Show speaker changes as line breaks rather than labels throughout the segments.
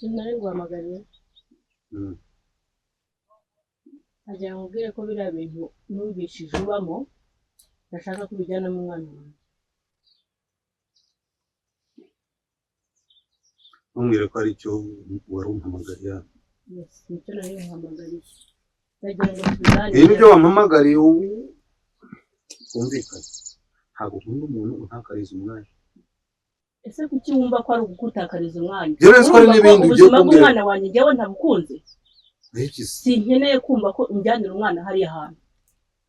Nari guhamagariye agira ngo ubwire ko biriya bintu numvishije ubamo ndashaka kubijyana mu mwana wanjye.
Ntumbwire ko ari cyo wari umpamagariye.
Yes, nicyo nari guhamagariye. Ndagira ngo tubiganire.
Ibyo wampamagariye kumvikana. Ntabwo nkunda umuntu untakariza umwanya.
Ese kuki wumva ko ari ugukutakariza umwanya?
Yewe ko ari n'ibindi byo
kumbwira. Umwana wanjye njyewe ntabukunze. Sinkeneye kumva ko umjyanira umwana hariya hantu.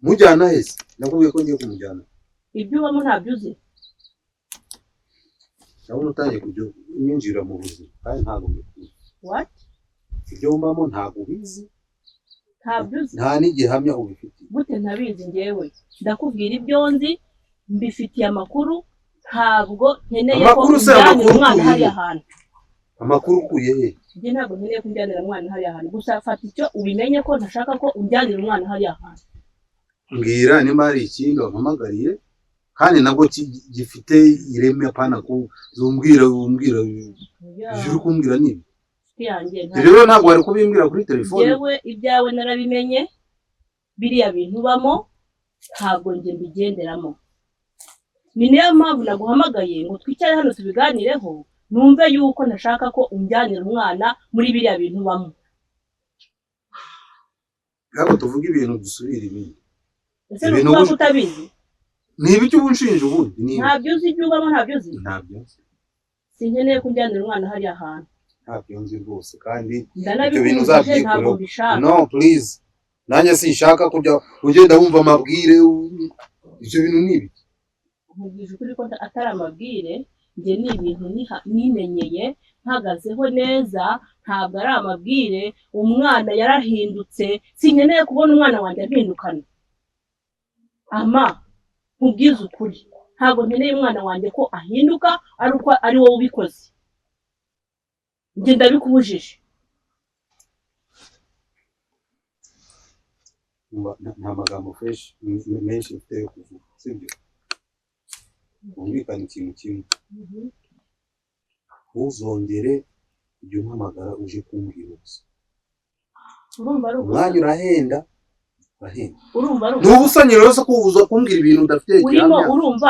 Mujyana hese? Nakubwiye ko ngiye kumujyana.
Ibyo ubamo ntabyo uzi.
Ndabona utangiye kujya unyinjira mu buzima kandi ntabwo mbikuye.
What?
Ibyo mbamo ntabwo ubizi.
Ntabyo uzi.
Nta n'igihamya ubifitiye.
Gute ntabizi njyewe? Ndakubwira ibyo nzi, mbifitiye amakuru, ntabwo nkeneye ko umjyanira umwana hariya hantu.
Amakuru ukuye he?
Njye ntabwo nkeneye ko umjyanira umwana hariya hantu. Gusa fata icyo ubimenye ko ntashaka ko umjyanira umwana hariya hantu.
Mbwira nimba hari ikindi wampamagariye kandi nabwo gifite ireme apana ko zumbwira ijuru kumbwira nibi. Rero ntabwo wari kubimbwira kuri telefone.
Yewe ibyawe narabimenye biriya bintu bamo ntabwo nge mbigenderamo. Ni niyo mpamvu naguhamagaye ngo twicare hano tubiganireho numve yuko ntashaka ko umjyanira umwana muri biriya bintu bamo.
Ntabwo tuvuga ibintu dusubira ibindi.
Ese nuko utabizi?
Niba icyo ubunshinja ubundi ni
ntabyo uzi ibyo ubamo ntabyo uzi.
Ntabyo nzi.
Sinkeneye kumjyanira umwana hariya hantu.
Ntabyo nzi rwose kandi
ibyo bintu uzabyikora.
No please. Nanjye sinshaka kujya ugenda wumva amabwire ibyo bintu nibi.
Nkubwije ukuri ko atari amabwire, nge ni ibintu nimenyeye mpagazeho neza, ntabwo ari amabwire. Umwana yarahindutse, sinkeneye kubona umwana wanjye ahindukana. Ama nkubwize ukuri, ntabwo nkeneye umwana wanjye ko ahinduka ari wowe ubikoze. Nge ndabikubujije.
Nta magambo fresh menshi mfite yo kuvuga, sibyo? Umvikana ikintu kimwe. Ntuzongere ujye umpamagara uje kumbwira ubusa. Umwanya urahenda.
Urumva
n'ubusanye rero so kubuza kumbwira ibintu udafite
gihamya. Urumva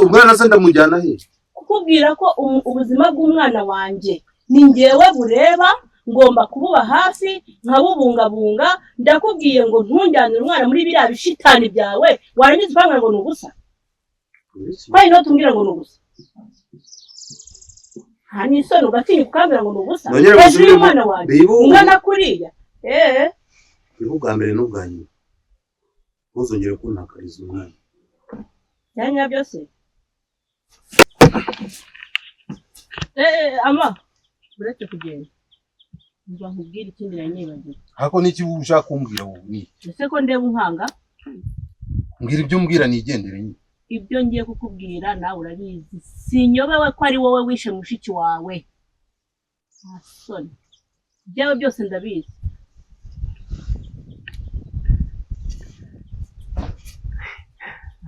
umwana se ndamujyana he?
Kukubwira ko ubuzima bw'umwana wanjye ni ngewe bureba, ngomba kububa hafi nkabubungabunga. Ndakubwiye ngo ntunjyanire umwana muri biriya bishitani byawe, warangiza ukambwira ngo ni ubusa. Kwani no tumbwira ngo ni ubusa? Hani isoni ugatinyuka ukambwira ngo ni ubusa? Hejuru y'umwana wanjye ungana kuriya.
Ubwa mbere n'ubwa nyuma ntuzongere kuntakariza umwana.
Byanya byose. Ama buretse kugenda mva nkubwira ikindi nanyibagiwe.
Hako niki ushaka kumbwira wowe ni?
Ese ko ndeba unkanga?
Mbwira ibyo umbwira nigendere nyine.
Ibyo ngiye kukubwira nawe urabizi. Sinyobewe ko ari wowe wishe mushiki wawe. Asoni. Byawe byose ndabizi.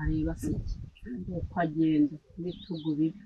Areba se uko agenda n'ibitugu bibi.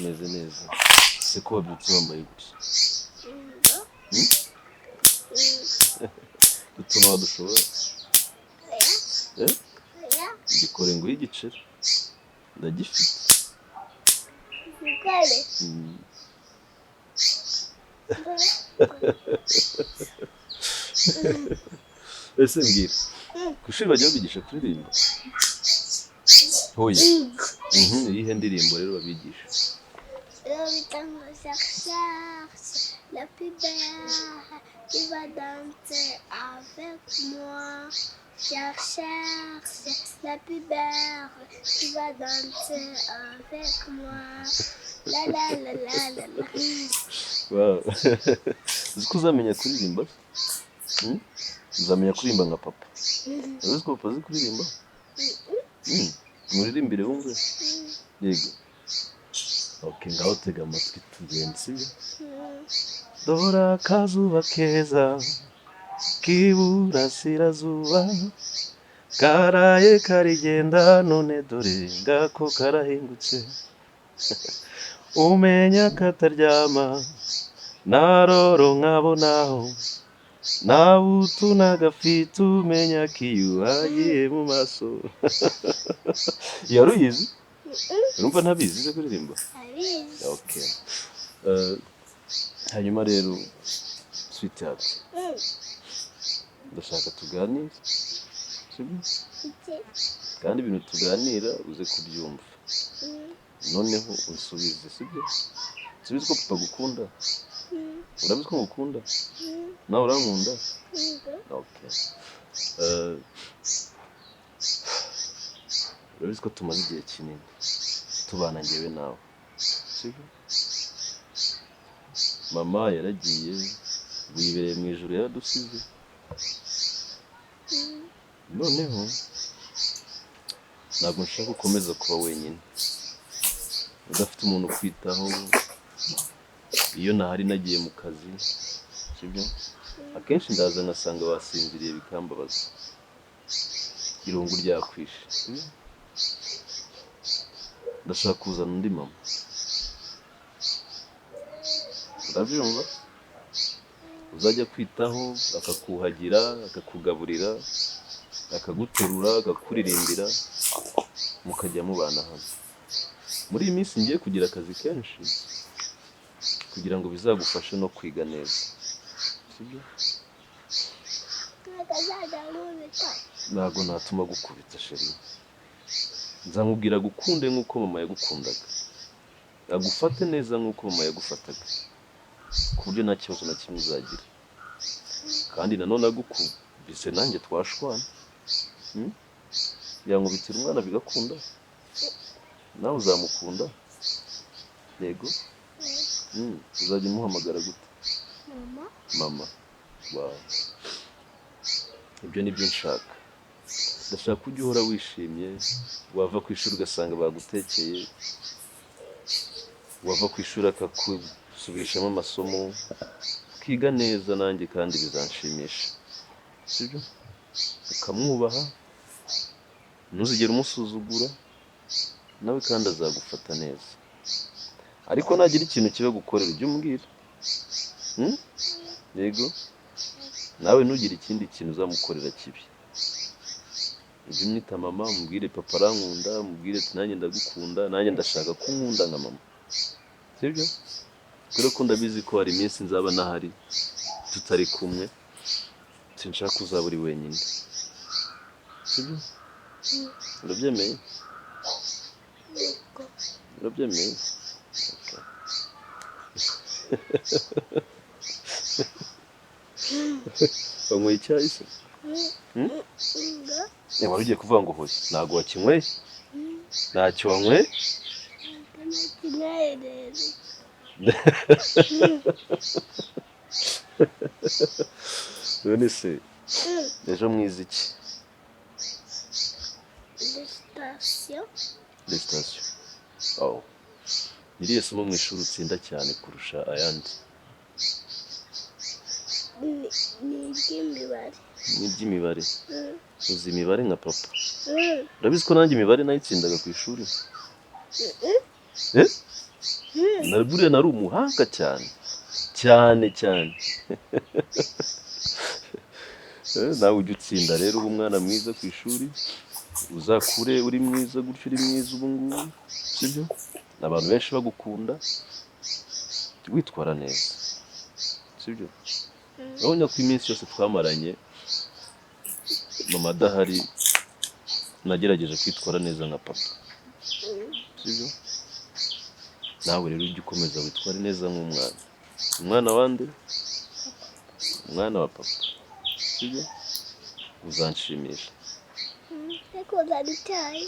Meze neza. Se ko wabyutse wambaye gutya? Utuma wadushobora? Gikore nguhe igiceri. Ndagifite. Ese mbwira, ku ishuri bajya babigisha kuririmba? Hoya. Iyihe ndirimbo rero babigisha?
La plus belle qui va danser avec moi. Cherche la plus belle qui va danser avec moi. La la la la la la.
Wow. Uzi ko uzamenya kuririmba? Uzamenya kuririmba nka papa. Uzi ko papa azi kuririmba? Muririmbire wumve. Yego. Okay, ngaho tega amatwi tugende sibyo? Dora akazuba keza k'iburasirazuba karaye karigenda none dore ngako karahingutse umenya kataryama naroro nkabonaho nabutu n'agafite umenya kiyuhagiye mu maso. Yaruyizi? Urumva ntabizi ze kuririmba? Okay. Hanyuma rero sweetheart, ndashaka tuganire sibyo? Kandi ibintu tuganira uze kubyumva, noneho unsubize sibyo? Subiza ko papa gukunda. Urabizi ko ngukunda? Nawe urankunda? Okay. Urabizi ko tumaze igihe kinini tubana njyewe nawe sibyo? Mama yaragiye wibereye mu ijuru yaradusize, noneho ntabwo nshaka gukomeza kuba wenyine udafite umuntu ukwitaho. Iyo ntahari nagiye mu kazi sibyo, akenshi ndaza ngasanga wasinziriye bikambabaza, irungu ryakwishe sibyo? Ndashaka kuzana undi mama, urabyumva? Uzajya kwitaho, akakuhagira, akakugaburira, akaguterura, akakuririmbira, mukajya mubana hamwe. Muri iyi minsi ngiye kugira akazi kenshi kugira ngo bizagufashe no kwiga neza sibyo? Ntabwo natuma gukubita sheri, nzamubwira gukunde nk'uko mama yagukundaga, agufate neza nk'uko mama yagufataga, ku buryo nta kibazo na kimwe uzagira. Kandi nanone agukubise nanjye twashwana, yankubitira umwana bigakunda, nawe uzamukunda. Yego. Uzajya umuhamagara gute? Mama. Wow. Ibyo nibyo nshaka. Ndashaka ujya uhora wishimye, wava ku ishuri ugasanga bagutekeye, wava ku ishuri akakubishamo amasomo, ukiga neza nanjye kandi bizanshimisha sibyo? Ukamwubaha, ntuzigere umusuzugura, nawe kandi azagufata neza. Ariko nagira ikintu kiba gukorera ujye umbwira. Yego. Nawe ntugire ikindi kintu uzamukorera kibi. Ujye umwita mama, umubwire papa arankunda, umubwire ati nanjye ndagukunda, nanjye ndashaka ko unkunda nka mama sibyo? Kubera ko ndabizi ko hari iminsi nzaba nahari tutari kumwe, sinshaka uzaba uri wenyine sibyo? Urabyemeye? Urabyemeye? Wanyweye icyayi se? Wari ugiye kuvuga ngo hoya, ntabwo wakinyweye? Ntacyo wanyweye? None se ejo mwize iki? Lestation. Oh. Iriya somo mu ishuri utsinda cyane kurusha ayandi? Ni iby'imibare. Uzi imibare nka papa? Urabizi ko nanjye imibare nayitsindaga ku ishuri? buriya nari umuhanga cyane cyane cyane. Nawe ujya utsinda rero uba umwana mwiza ku ishuri, uzakure uri mwiza gutyo, uri mwiza ubu ngubu, sibyo? Abantu benshi bagukunda, witwara neza, sibyo? Urabona ko iminsi yose twamaranye mama adahari nagerageje kwitwara neza nka papa, sibyo? Nawe rero ujye ukomeza witware neza nk'umwana. Umwana wande? Umwana wa papa, sibyo? Uzanshimisha.
Ariko uzadutaye.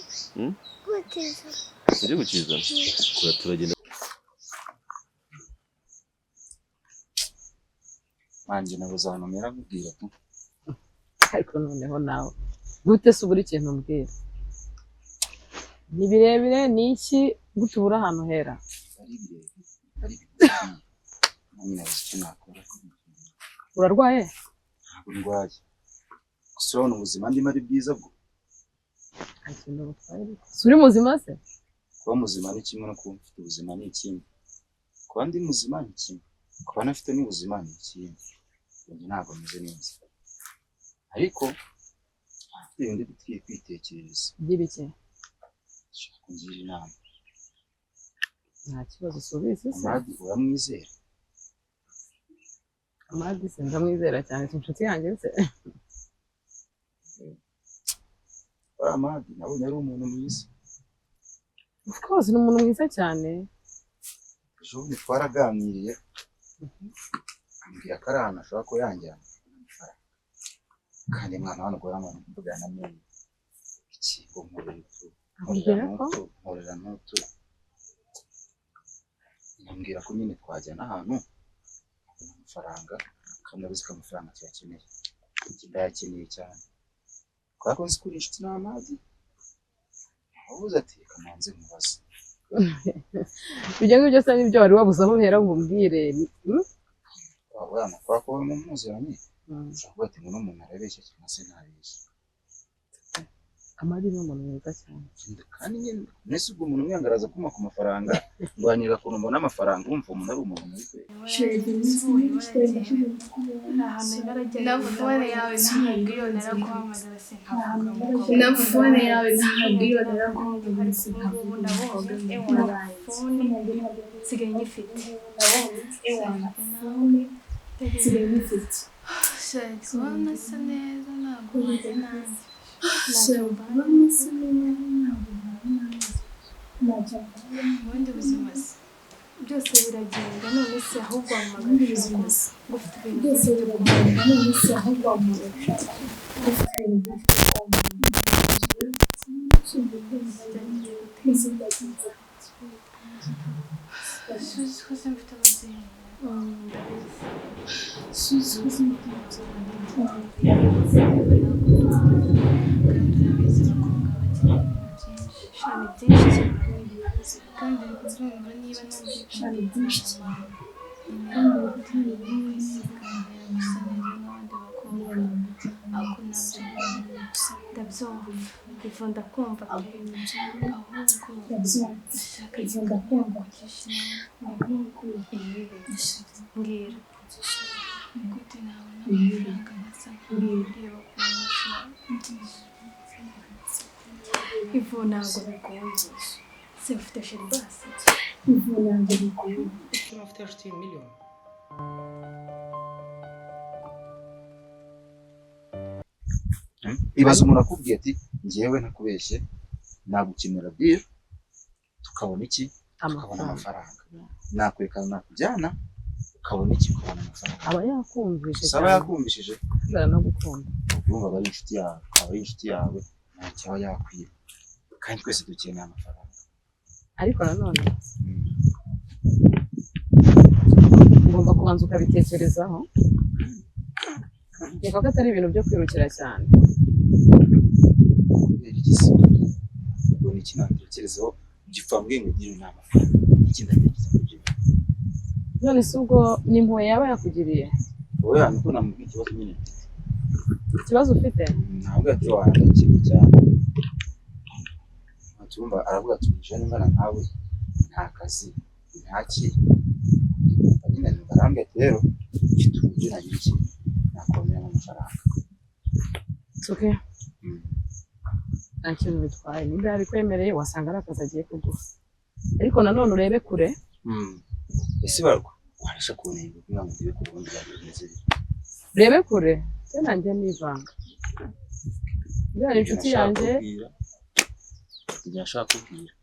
Gutiza.
Ujye gukizana? Kura turagenda.
Nanjye nabuze ahantu mpera nkubwira tu.
Ariko noneho nawe gute se ubura ikintu umbwira? Ni birebire ni iki gute ubura ahantu hera?
Ari birebire, ari birebire. Nani nabuze icyo nakora.
Urarwaye?
Ntabwo ndwaye. Gusa urabona ubuzima ndimo ari bwiza bwo.
Uri muzima se?
Kuba muzima ni kimwe no kuba mfite ubuzima ni ikindi. Kuba ndi muzima ni kimwe. Kuba nafite n'ubuzima ni ikindi. Njye ntabwo meze neza. Ariko afite ibindi bitwiye kwitekereza.
By'ibiki?
Nshaka kungira inama.
Nta kibazo usubize se.
Amadi uramwizera?
Amadi se ndamwizera cyane, si inshuti yanjye se.
Amadi nabonye ari umuntu mwiza.
Of course ni umuntu mwiza cyane.
Ejo bundi twaraganiriye. Ambwira ko ari ahantu ashobora kuba yanjyana. Kandi mwana hano guhora mvugana nawe. Iki umuriro tu. Nkorera n'utu. Ambwira ko nyine twajyana ahantu amafaranga, kandi abizi ko amafaranga tuyakeneye. Ndayakeneye cyane. Kubera ko nzi ko uri inshuti n'Amadi. Wabuze ati reka manze mubaze.
Ibyo ngibyo se nibyo wari wabuze aho uhera ngo umbwire.
Wabona kwa ko mu muziranye. Ushobora ati ngo n'umuntu arabeshya cyangwa se ntabeshya.
Amadi ni umuntu mwiza cyane.
Kandi nyine nese ubwo umuntu mwangaraza kuma ku mafaranga, ngwanira ko mbona amafaranga umva umuntu ari umuntu muri kwe.
Na fone yawe ntabwo naraguhamagara sinkavuga. Na fone yawe ntabwo naraguhamagara sinkavuga. Fone sigaye nyifite. Sigaye nyifite. Kubona se neza ntabwo nzi nanjye. Ubundi buzima se byose biragenda, none se ahubwo wamuhamagara gusa gufite ibintu byose biragenda, none se ahubwo wamuhamagara gufite ibintu shani byinshi kandi ndumva niba shani byinshi cyane kandi gusa neza n'abandi bakobwa ako nabyo ndabyumva biva ndakumva ahubwo ndashaka kumva mbwira gute nabona amafaranga masa nkureba ukuntu ivu ntabwo bigoye se ufite sheri basi ivu ntabwo bigoye
ufite inshuti miliyoni.
Ibaze umuntu akubwiye ati njyewe ntakubeshye nagukenera biro tukabona iki, tukabona amafaranga, nakwerekana nakujyana ukabona iki, ukabona amafaranga.
Aba yakumvishije.
Aba yakumvishije
aranagukunda.
Urumva aba ari inshuti yawe, aba ari inshuti yawe ntacyo aba yakwiba, kandi twese dukeneye amafaranga.
Ariko nanone ugomba kubanza ukabitekerezaho, reka ko atari ibintu byo kwirukira cyane.
Kubera iki se ubwo ni iki natekerezaho gipfa mbwe ngo ugire inama n'iki ndatekereza kubyo.
None se ubwo ni impuhwe yaba yakugiriye?
Wowe hano ko namubwiye ikibazo nyine mfite.
Ikibazo ufite?
Ntabwo ati wahangayikishije cyane. tumva aravuga ati umujene ungana nkawe nta kazi nta ki nyine arambwira ati rero mfite uburyo nagira iki nakongeramo amafaranga.
Okay. Nta kintu bitwaye niba yari kwemereye wasanga ari akazi agiye kuguha ariko nanone urebe kure.
Ese barwa warisha kunenga kugira ngo ndebe ku bundi bwageze
urebe kure se nanjye nivanga bwa inshuti yanjye
yashaka kubwira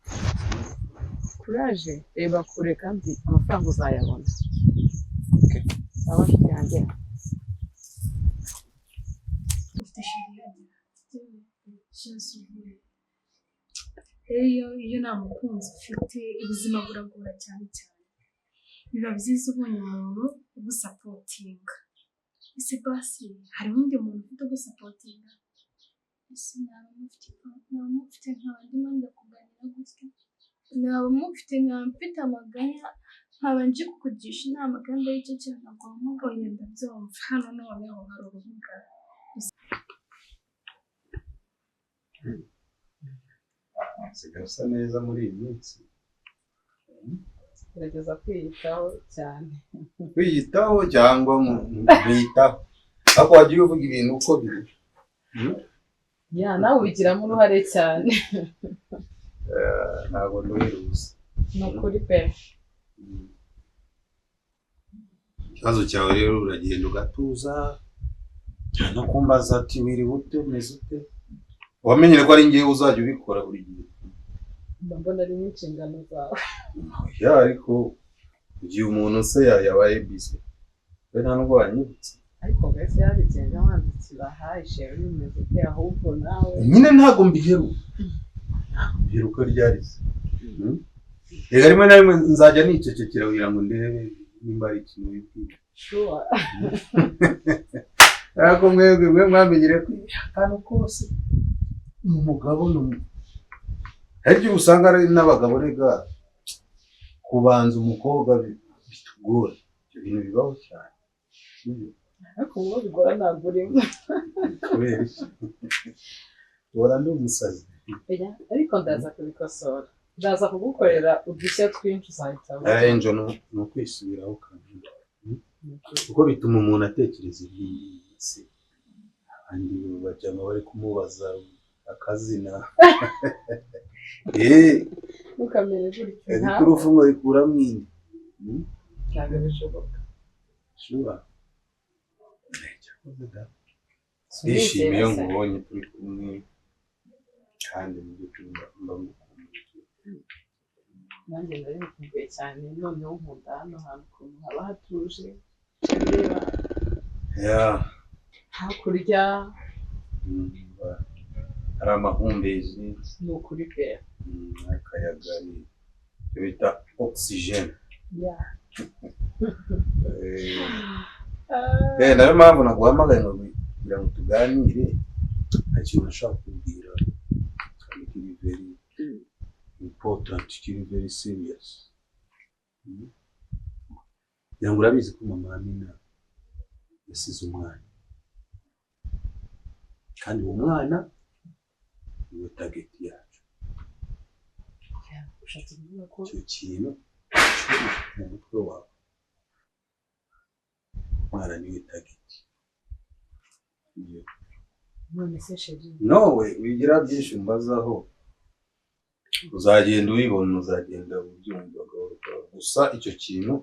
kuraje reba kure kandi amafaranga uzayabona.
Okay.
Sawa inshuti yanjye.
Iyo nta mukunzi ufite ubuzima buragora cyane cyane biba byiza ubonye umuntu ugusapotinga. Ese basi hari undi muntu ufite ugusapotinga? Ese naba mufite nkaba ndimo ndakuganira gutya, naba mufite nkaba mfite amaganya nkaba nje kukugisha inama kandi aricyo kintu nagombaga wenda byumva. Hano noneho hari urubuga
asigaye asa neza muri iyi minsi.
Gerageza kwiyitaho cyane.
Kwiyitaho cyangwa mwitaho ariko wagiye uvuga ibintu uko biri.
Ya nawe ubigiramo uruhare cyane.
Ntabwo nduheruza.
Ni ukuri pe.
Ikibazo cyawe rero uragenda ugatuza no kumbaza ati wiriwe ute umeze ute, wamenyere ko ari ngewe uzajya ubikora buri gihe.
Mbona ari n'inshingano zawe.
Ya ariko igihe umuntu se yabaye busy we nta nubwo wanyibutse.
Ariko mbese yabigenga wandikira haishe bimeze ute ahubwo nawe
nyine ntabwo mbiheruka ryari se. Rega rimwe na rimwe nzajya nicecekera kugira ngo ndebe nimba ari ikintu wibwira.
Sure.
Ariko mwebwe mwamenyere ko akantu kose ni umugabo hari igihe usanga ari n'abagabo rega kubanza umukobwa bitugora. Ibyo bintu bibaho cyane.
ariko ubu bigora ntabwo urimo.
Kubera iki? Uhora ndi umusazi.
Ariko ndaza kubikosora, ndaza kugukorera udushya twinshi uzahita
Enjo ni ukwisubiraho kandi kuko bituma umuntu atekereza iby'isi. Abandi bajyamo bari kumubaza akazina.
Ntukamere gutyo.
Ariko urufungo rikuramo indi.
Ntabwo bishoboka.
Shuba. Ndishimiye nkubonye turi kumwe kandi mu by'ukuri mba ngukumbuye.
Nanjye ndari mukumbuye cyane noneho nkunda hano hantu ukuntu haba hatuje. Hakurya
hari amahumbezi.
ni ukuri pe.
Akayaga icyo bita oxygene. Nayo mpamvu naguhamagaye ngo kugira ngo tuganire nta kintu nashaka kubwira kandi kiri very important, kiri very serious. Kugira ngo urabizi ko mama Amina yasize umwana kandi uwo mwana niwe target yacu.
Ushatse kuvuga ko
icyo kintu mu mutwe wawe mwana niwe target.
none se sheri
Nowe wigira byinshi umbazaho, uzagenda ubibona, uzagenda ubyumva gusa icyo kintu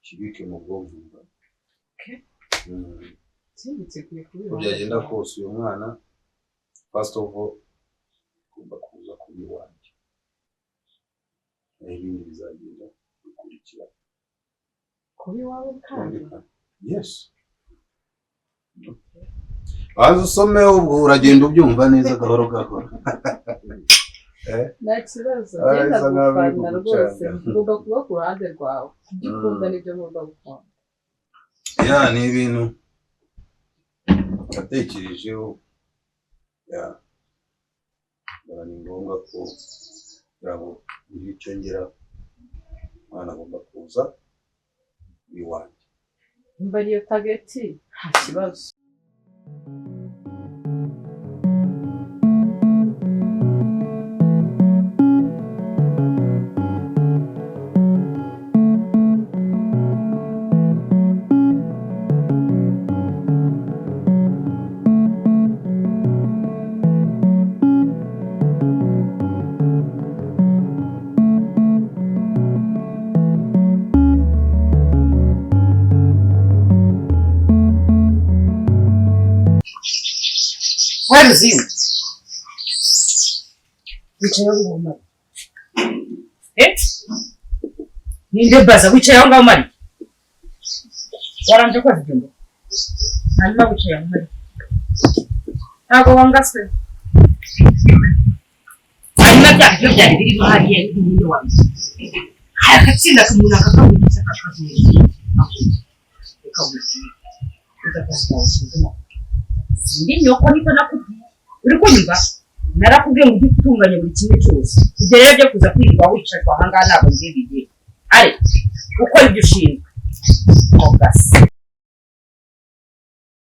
kibike mu bwonko bwawe.
Simbiteguye kubibona.
Uko byagenda kose uyu mwana first of all ugomba kuza kuba iwanjye, ibindi bizagenda bikurikira.
Kuba iwawe kandi?
Yes. Baza usomeho ubwo uragenda ubyumva neza gahoro gahoro.
Nta kibazo, genda gufana rwose, ngomba kuba ku ruhande rwawe. Ibyo ukunda nibyo ngomba gukunda.
Ni ibintu natekerejeho. Ni ngombwa ko yabo buri icyo ngera umwana agomba kuza iwanjye.
Nimba ariyo tageti nta kibazo.
Wewe mzimu. Wicaye aho ngaho. Ninde baza wicaye aho ngaho mari? Waranje kwa zigendo. Hanyuma wicaye aho mari. Ntabwo wangaswe. Hanyuma byari byari biri hariye n'indi wanjye. Akatsinda kumuna kakabutsa kakazungu. Sindi nyoko niko nakubwiye. Uri kunyumva? Narakubwiye ngo gitunganye buri kimwe cyose. Ibyo rero byo kuza kwirirwa wicaye kwa hanga ntabwo ngiye bigiye. Ari uko ibyo ushinzwe. Ogasi.